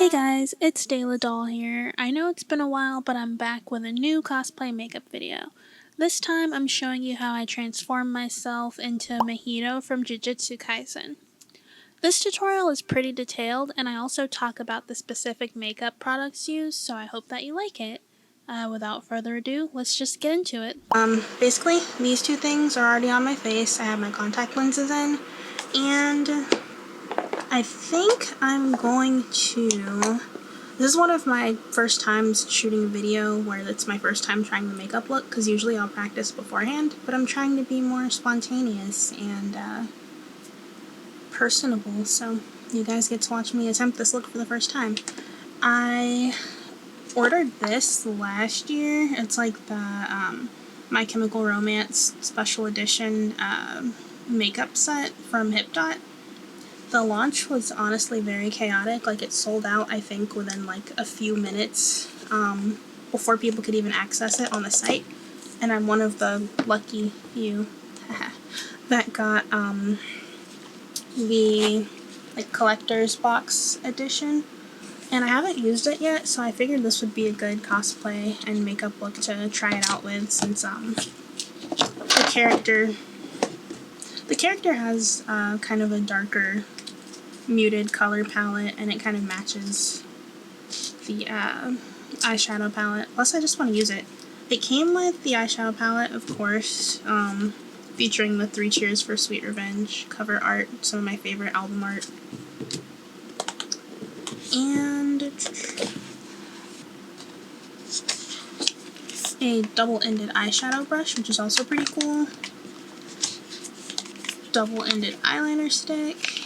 Hey guys, it's DeLa Doll here. I know it's been a while, but I'm back with a new cosplay makeup video. This time I'm showing you how I transformed myself into Mahito from Jujutsu Kaisen. This tutorial is pretty detailed, and I also talk about the specific makeup products used, so I hope that you like it. Without further ado, let's just get into it. Basically, these two things are already on my face. I have my contact lenses in, and I think I'm going to... This is one of my first times shooting a video where it's my first time trying the makeup look, because usually I'll practice beforehand, but I'm trying to be more spontaneous and personable, so you guys get to watch me attempt this look for the first time. I ordered this last year. It's like the My Chemical Romance special edition makeup set from HipDot. The launch was honestly very chaotic. Like, it sold out, I think, within like a few minutes before people could even access it on the site. And I'm one of the lucky few that got the like collector's box edition. And I haven't used it yet, so I figured this would be a good cosplay and makeup look to try it out with, since the character has kind of a darker muted color palette, and it kind of matches the eyeshadow palette. Plus, I just want to use it. It came with the eyeshadow palette, of course, featuring the 3 Cheers for Sweet Revenge cover art, some of my favorite album art. And a double-ended eyeshadow brush, which is also pretty cool. Double-ended eyeliner stick.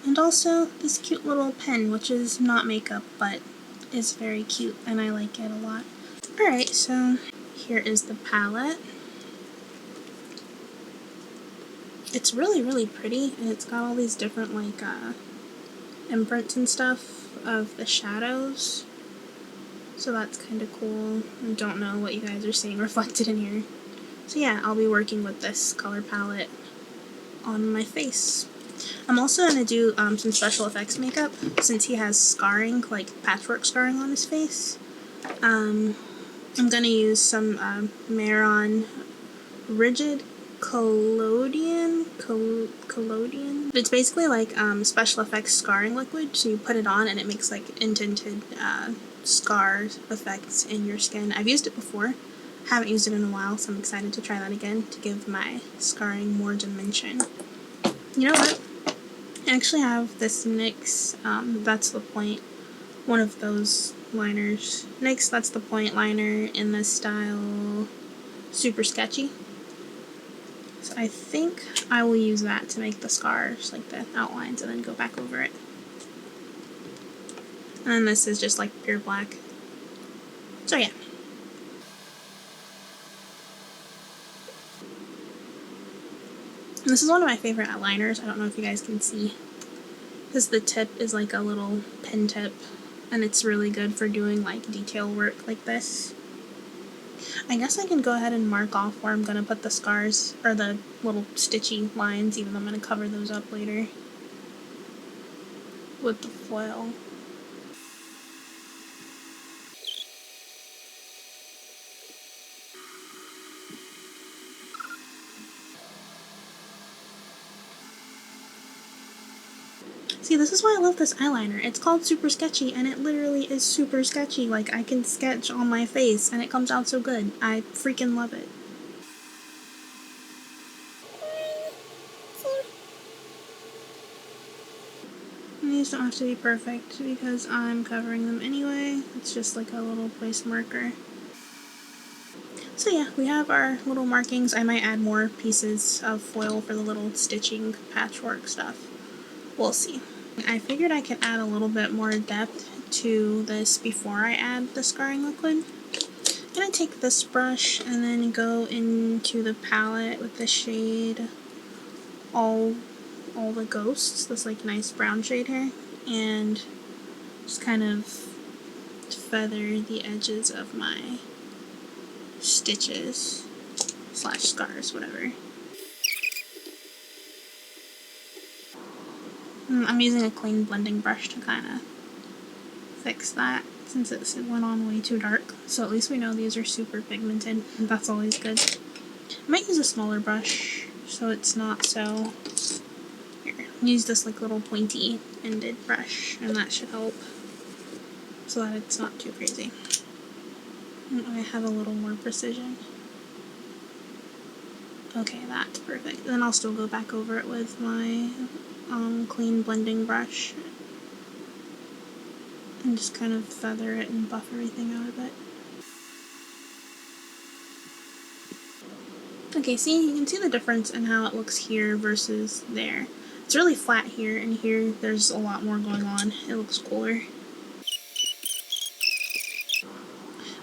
And also this cute little pen, which is not makeup, but is very cute, and I like it a lot. Alright, so here is the palette. It's really, really pretty, and it's got all these different, like, imprints and stuff of the shadows. So that's kind of cool. I don't know what you guys are seeing reflected in here. So yeah, I'll be working with this color palette on my face. I'm also going to do some special effects makeup, since he has scarring, like patchwork scarring on his face. I'm going to use some Maron Rigid Collodion. It's basically like special effects scarring liquid, so you put it on and it makes like indented scar effects in your skin. I've used it before, haven't used it in a while, so I'm excited to try that again to give my scarring more dimension. You know what? I actually have this NYX, That's the Point, one of those liners. NYX That's the Point liner in the style Super Sketchy. So I think I will use that to make the scars, like the outlines, and then go back over it. And then this is just like pure black. So yeah. And this is one of my favorite eyeliners. I don't know if you guys can see, because the tip is like a little pen tip, and it's really good for doing like detail work like this. I guess I can go ahead and mark off where I'm going to put the scars, or the little stitchy lines, even though I'm going to cover those up later with the foil. See, this is why I love this eyeliner. It's called Super Sketchy, and it literally is super sketchy. Like, I can sketch on my face, and it comes out so good. I freaking love it. And these don't have to be perfect, because I'm covering them anyway. It's just like a little place marker. So yeah, we have our little markings. I might add more pieces of foil for the little stitching patchwork stuff. We'll see. I figured I could add a little bit more depth to this before I add the scarring liquid. I'm going to take this brush and then go into the palette with the shade All the Ghosts, this like nice brown shade here, and just kind of feather the edges of my stitches / scars, whatever. I'm using a clean blending brush to kind of fix that since it went on way too dark. So at least we know these are super pigmented. That's always good. I might use a smaller brush so it's not so... Here, use this like little pointy ended brush and that should help so that it's not too crazy. And I have a little more precision. Okay, that's perfect. Then I'll still go back over it with my clean blending brush and just kind of feather it and buff everything out a bit. Okay, see, you can see the difference in how it looks here versus there. It's really flat here, and here there's a lot more going on. It looks cooler.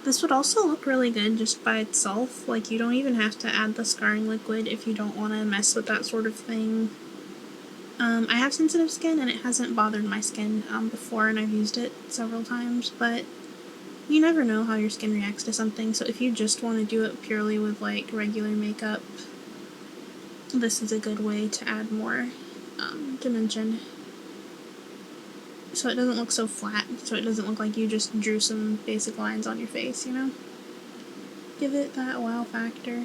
This would also look really good just by itself. Like, you don't even have to add the scarring liquid if you don't want to mess with that sort of thing. I have sensitive skin, and it hasn't bothered my skin before, and I've used it several times, but you never know how your skin reacts to something, so if you just want to do it purely with, like, regular makeup, this is a good way to add more dimension. So it doesn't look so flat, so it doesn't look like you just drew some basic lines on your face, you know? Give it that wow factor.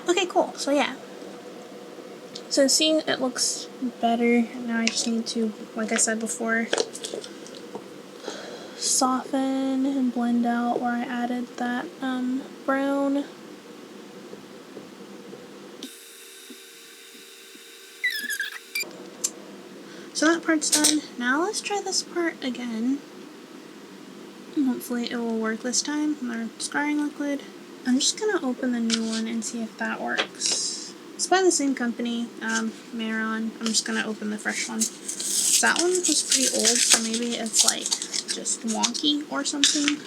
Okay, cool. So yeah. So see, it looks better. Now I just need to, like I said before, soften and blend out where I added that brown. So that part's done. Now let's try this part again. Hopefully it will work this time. Our scarring liquid. I'm just gonna open the new one and see if that works. It's by the same company, Maron. I'm just gonna open the fresh one. That one was pretty old, so maybe it's like just wonky or something.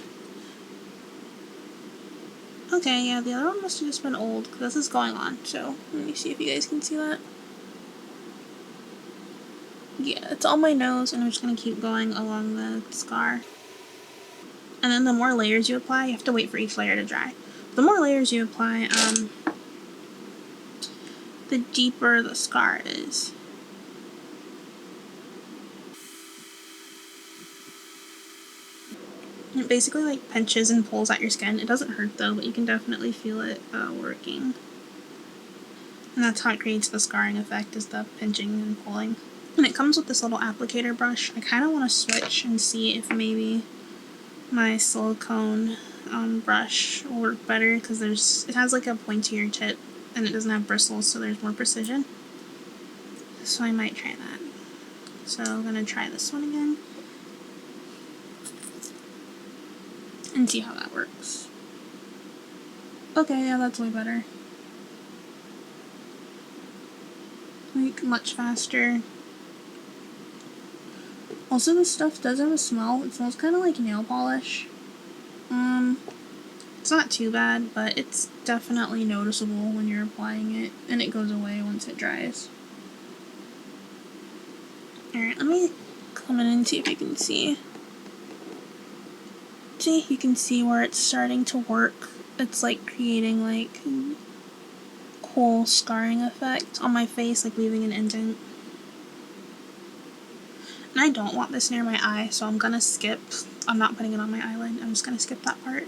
Okay, yeah, the other one must have just been old, because this is going on, so let me see if you guys can see that. Yeah, it's on my nose, and I'm just gonna keep going along the scar. And then the more layers you apply, you have to wait for each layer to dry. The more layers you apply, the deeper the scar is. It basically like pinches and pulls at your skin. It doesn't hurt though, but you can definitely feel it working. And that's how it creates the scarring effect, is the pinching and pulling. And it comes with this little applicator brush. I kind of want to switch and see if maybe my silicone brush will work better, because it has like a pointier tip and it doesn't have bristles, so there's more precision. So I might try that. So I'm gonna try this one again and see how that works. Okay, yeah, that's way better. Like, much faster. Also, this stuff does have a smell. It smells kind of like nail polish. It's not too bad, but it's definitely noticeable when you're applying it, and it goes away once it dries. Alright, let me come in and see if you can see. See, you can see where it's starting to work. It's like creating like cool scarring effect on my face, like leaving an indent. And I don't want this near my eye, so I'm gonna skip. I'm not putting it on my eyelid. I'm just gonna skip that part.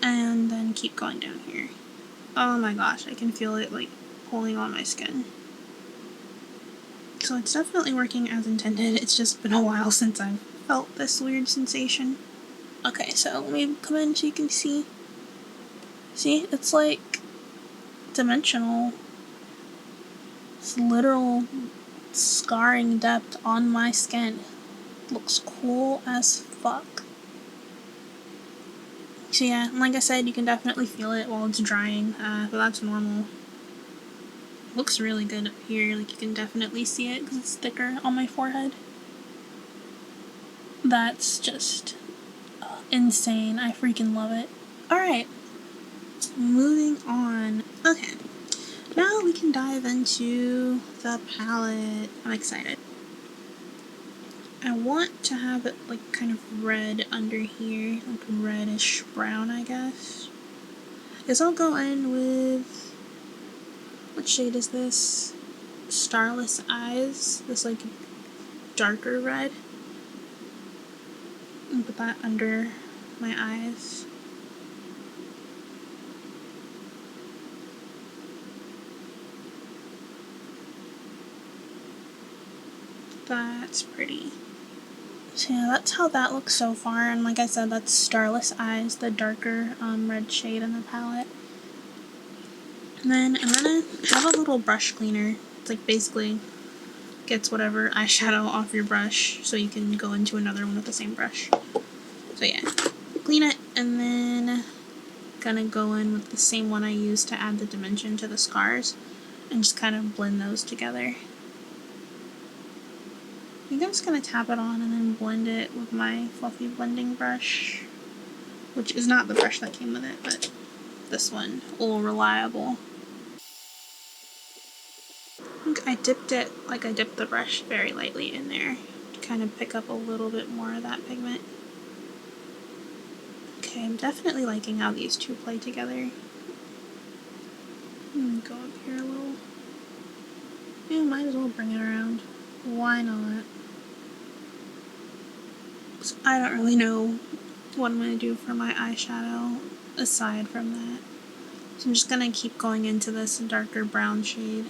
And then keep going down here. Oh my gosh, I can feel it like pulling on my skin. So it's definitely working as intended. It's just been a while since I've felt this weird sensation. Okay, so let me come in so you can see. See, it's like dimensional. It's literal scarring depth on my skin. Looks cool as fuck. So yeah, like I said, you can definitely feel it while it's drying, but that's normal. Looks really good up here, like you can definitely see it because it's thicker on my forehead. That's just insane. I freaking love it. Alright, moving on. Okay, now we can dive into the palette. I'm excited. I want to have it like kind of red under here, like reddish brown, I guess. I'll go in with, what shade is this? Starless Eyes, this like darker red, and put that under my eyes. That's pretty. So yeah, that's how that looks so far, and like I said, that's Starless Eyes, the darker red shade in the palette. And then I'm gonna have a little brush cleaner. It's like basically gets whatever eyeshadow off your brush so you can go into another one with the same brush. So yeah, clean it, and then gonna go in with the same one I used to add the dimension to the scars and just kind of blend those together. I think I'm just gonna tap it on and then blend it with my fluffy blending brush, which is not the brush that came with it, but this one, all reliable. I think I dipped it, like I dipped the brush very lightly in there to kind of pick up a little bit more of that pigment. Okay, I'm definitely liking how these two play together. Go up here a little. Yeah, might as well bring it around. Why not? So I don't really know what I'm going to do for my eyeshadow aside from that. So I'm just going to keep going into this darker brown shade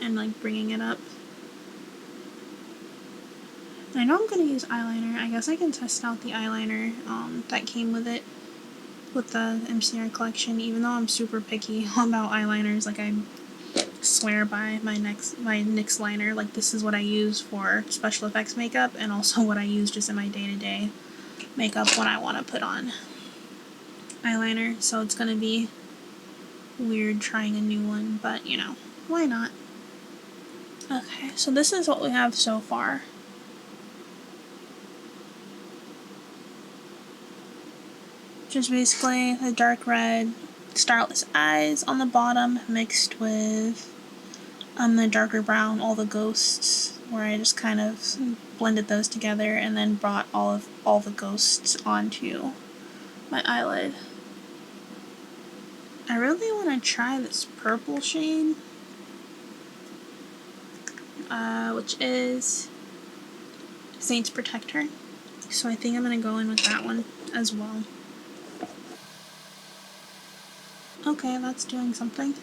and like bringing it up. And I know I'm going to use eyeliner. I guess I can test out the eyeliner that came with it, with the MCR collection, even though I'm super picky about eyeliners. Like, I swear by my NYX liner. Like, this is what I use for special effects makeup and also what I use just in my day-to-day makeup when I want to put on eyeliner. So it's going to be weird trying a new one, but you know, why not? Okay, so this is what we have so far. Just basically the dark red Starless Eyes on the bottom mixed with the darker brown, all the ghosts, where I just kind of blended those together and then brought all the ghosts onto my eyelid. I really want to try this purple shade, which is Saint's Protector. So I think I'm going to go in with that one as well. Okay, that's doing something.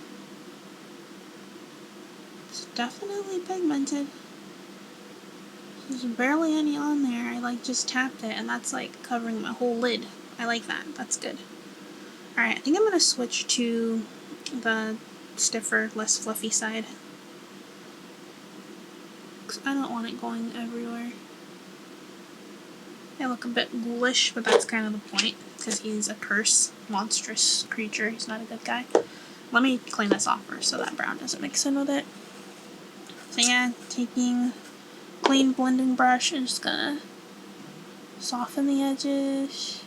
It's definitely pigmented. There's barely any on there. I like just tapped it and that's like covering my whole lid. I like that. That's good. Alright, I think I'm going to switch to the stiffer, less fluffy side. Because I don't want it going everywhere. They look a bit ghoulish, but that's kind of the point. Because he's a curse, monstrous creature. He's not a good guy. Let me clean this off first so that brown doesn't mix in with it. So yeah, taking clean blending brush and just gonna soften the edges.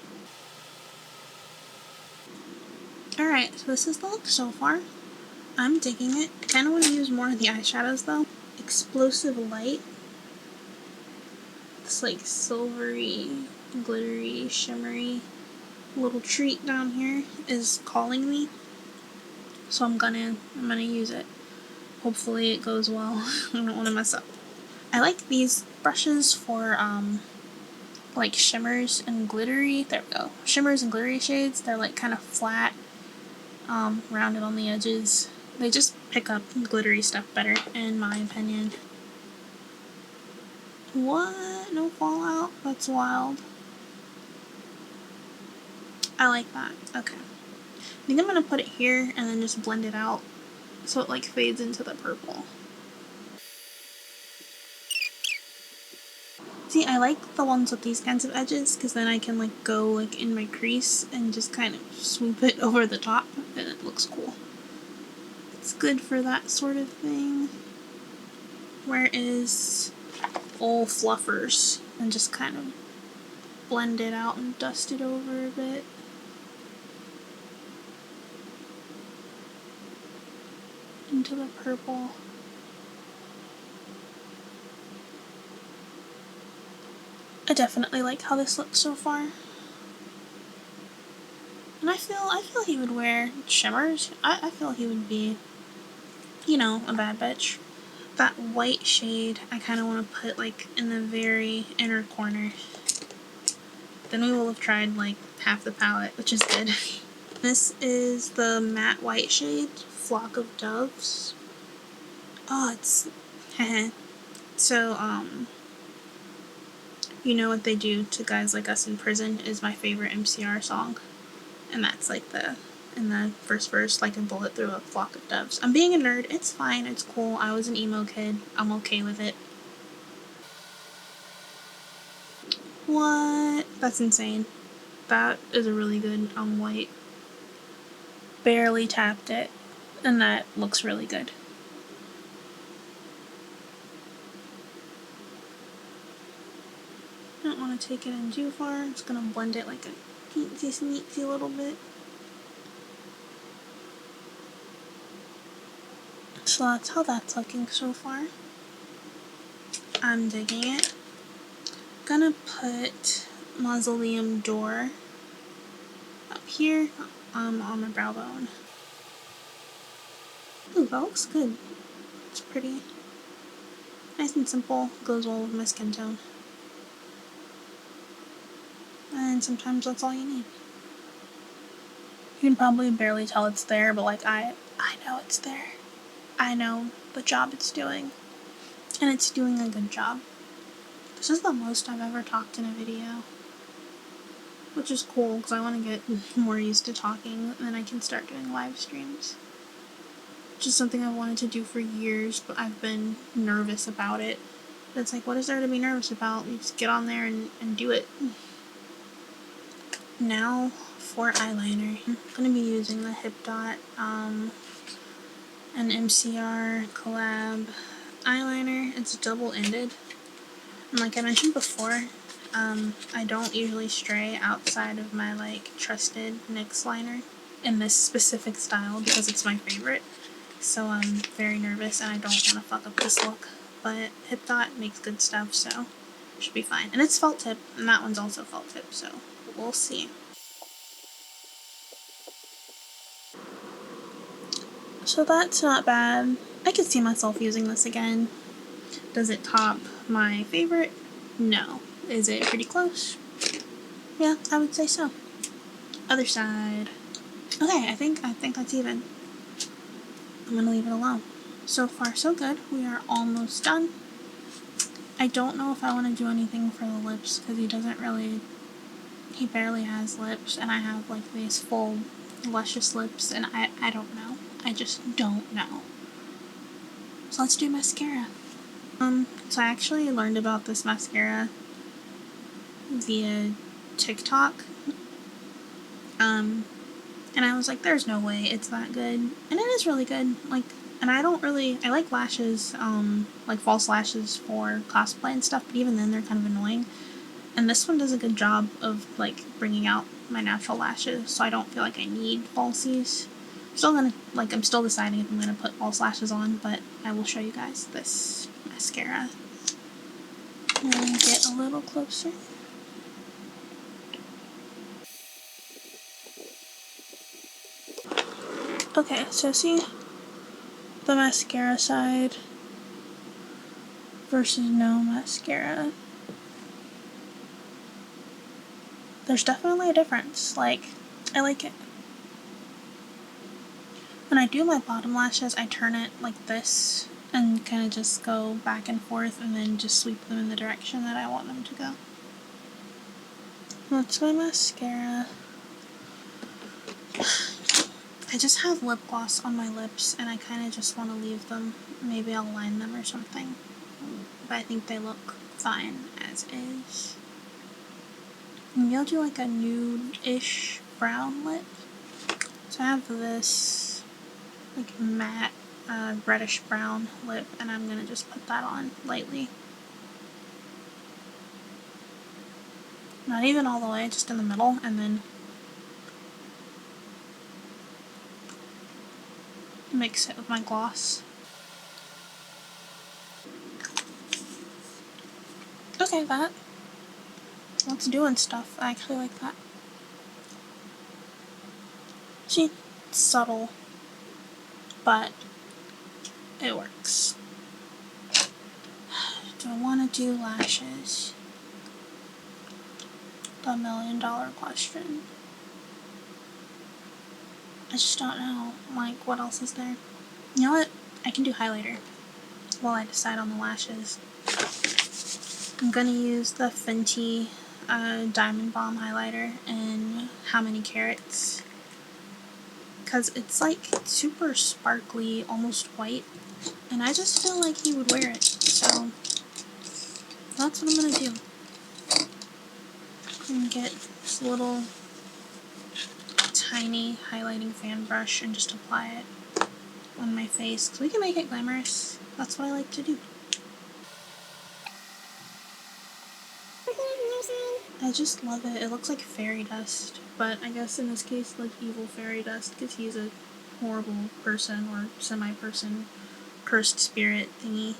Alright, so this is the look so far. I'm digging it. I kind of want to use more of the eyeshadows though. Explosive Light. This like silvery, glittery, shimmery little treat down here is calling me. So I'm gonna use it. Hopefully it goes well. I don't want to mess up. I like these brushes for like shimmers and glittery. There we go. Shimmers and glittery shades. They're like kind of flat, rounded on the edges. They just pick up glittery stuff better, in my opinion. What? No fallout? That's wild. I like that. Okay. I think I'm gonna put it here and then just blend it out so it like fades into the purple. See, I like the ones with these kinds of edges because then I can like go like in my crease and just kind of swoop it over the top and it looks cool. It's good for that sort of thing. Whereas all fluffers and just kind of blend it out and dust it over a bit. Into the purple. I definitely like how this looks so far. And I feel he would wear shimmers. I feel he would be, you know, a bad bitch. that white shade I kind of want to put like in the very inner corner. Then we will have tried like half the palette, which is good. This is the matte white shade, Flock of Doves. Oh, it's So, You Know What They Do to Guys Like Us in Prison is my favorite MCR song. And that's like in the first verse, like a bullet through a flock of doves. I'm being a nerd, it's fine, it's cool. I was an emo kid, I'm okay with it. What? That's insane. That is a really good white. Barely tapped it, and that looks really good. Don't want to take it in too far. It's gonna blend it like a teensy sneaky little bit. So that's how that's looking so far. I'm digging it. Gonna put Mausoleum Door up here on my brow bone. Ooh, that looks good. It's pretty. Nice and simple. Goes well with my skin tone. And sometimes that's all you need. You can probably barely tell it's there, but like I know it's there. I know the job it's doing. And it's doing a good job. This is the most I've ever talked in a video. Which is cool, because I want to get more used to talking, and then I can start doing live streams. Which is something I've wanted to do for years, but I've been nervous about it. But it's like, what is there to be nervous about? You just get on there and do it. Now for eyeliner. I'm going to be using the HipDot an MCR Collab eyeliner. It's double-ended. And like I mentioned before, I don't usually stray outside of my like trusted NYX liner in this specific style because it's my favorite. So I'm very nervous and I don't want to fuck up this look. But HipDot makes good stuff, so it should be fine. And it's felt tip, and that one's also felt tip, so we'll see. So that's not bad. I could see myself using this again. Does it top my favorite? No. Is it pretty close? Yeah, I would say so. Other side. Okay, I think that's even. I'm gonna leave it alone. So far, so good. We are almost done. I don't know if I want to do anything for the lips because he barely has lips, and I have like these full luscious lips, and I don't know. I just don't know. So let's do mascara. So I actually learned about this mascara via TikTok. And I was like, there's no way it's that good. And it is really good. Like, and I like lashes, like false lashes for cosplay and stuff, but even then they're kind of annoying. And this one does a good job of, like, bringing out my natural lashes, so I don't feel like I need falsies. I'm still deciding if I'm gonna put false lashes on, but I will show you guys this mascara. And get a little closer. Okay, so see the mascara side versus no mascara. There's definitely a difference. Like, I like it. When I do my bottom lashes, I turn it like this and kind of just go back and forth and then just sweep them in the direction that I want them to go. That's my mascara. I just have lip gloss on my lips and I kind of just want to leave them. Maybe I'll line them or something. But I think they look fine as is. Maybe I'll do like a nude-ish brown lip. So I have this like matte reddish brown lip, and I'm gonna just put that on lightly. Not even all the way, just in the middle, and then mix it with my gloss. Okay, that's doing stuff. I actually like that. See, it's subtle, but it works. Do I want to do lashes? The $1,000,000 question. I just don't know. Like, what else is there? You know what? I can do highlighter while I decide on the lashes. I'm gonna use the Fenty Diamond Bomb highlighter in How Many Carats, because it's like super sparkly, almost white, and I just feel like he would wear it, so that's what I'm gonna do. And get this little tiny highlighting fan brush and just apply it on my face, because we can make it glamorous. That's what I like to do. I just love it. It looks like fairy dust, but I guess in this case like evil fairy dust, because he's a horrible person or semi-person, cursed spirit thingy.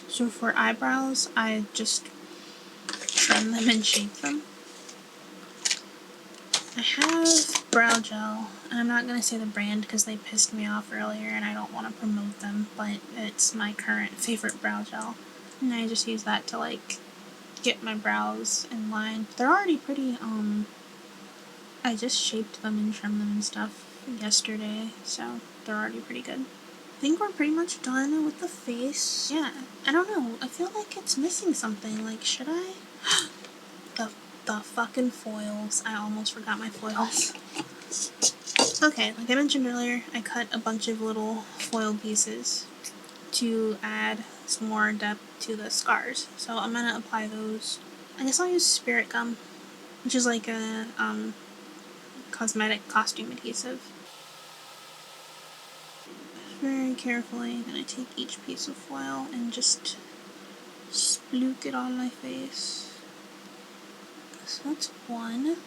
So for eyebrows, I just trim them and shape them. I have brow gel, and I'm not going to say the brand because they pissed me off earlier and I don't want to promote them, but it's my current favorite brow gel. And I just use that to like get my brows in line. They're already pretty, I just shaped them and trimmed them and stuff yesterday, so they're already pretty good. I think we're pretty much done with the face. Yeah, I don't know. I feel like it's missing something. Like, should I? the fucking foils. I almost forgot my foils. Okay, like I mentioned earlier, I cut a bunch of little foil pieces to add some more depth to the scars. So I'm gonna apply those. I guess I'll use Spirit Gum, which is like a cosmetic costume adhesive. Very carefully, I'm gonna take each piece of foil and just splook it on my face. So that's one.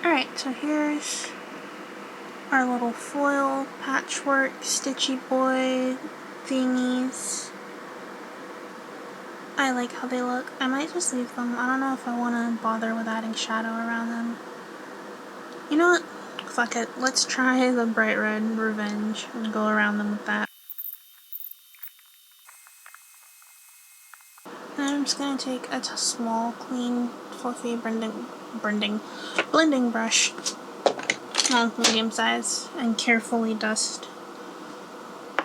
Alright, so here's our little foil patchwork stitchy boy thingies. I like how they look. I might just leave them. I don't know if I want to bother with adding shadow around them. You know what? Fuck it. Let's try the bright red Revenge and go around them with that. And I'm just going to take a small, clean, fluffy blending brush, small, medium size, and carefully dust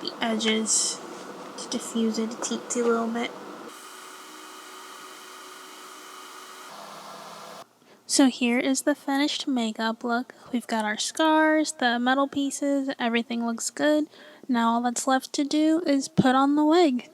the edges to diffuse it a teensy little bit. So here is the finished makeup look. We've got our scars, the metal pieces, everything looks good. Now all that's left to do is put on the wig.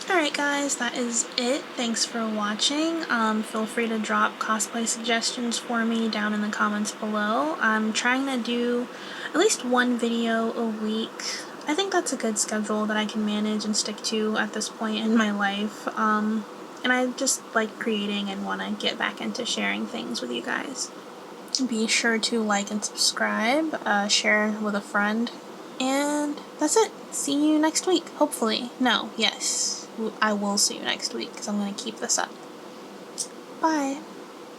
Alright guys, that is it. Thanks for watching. Feel free to drop cosplay suggestions for me down in the comments below. I'm trying to do at least one video a week. I think that's a good schedule that I can manage and stick to at this point in my life. And I just like creating and want to get back into sharing things with you guys. Be sure to like and subscribe, share with a friend, and that's it. See you next week, hopefully. No, yes, I will see you next week because I'm going to keep this up. Bye.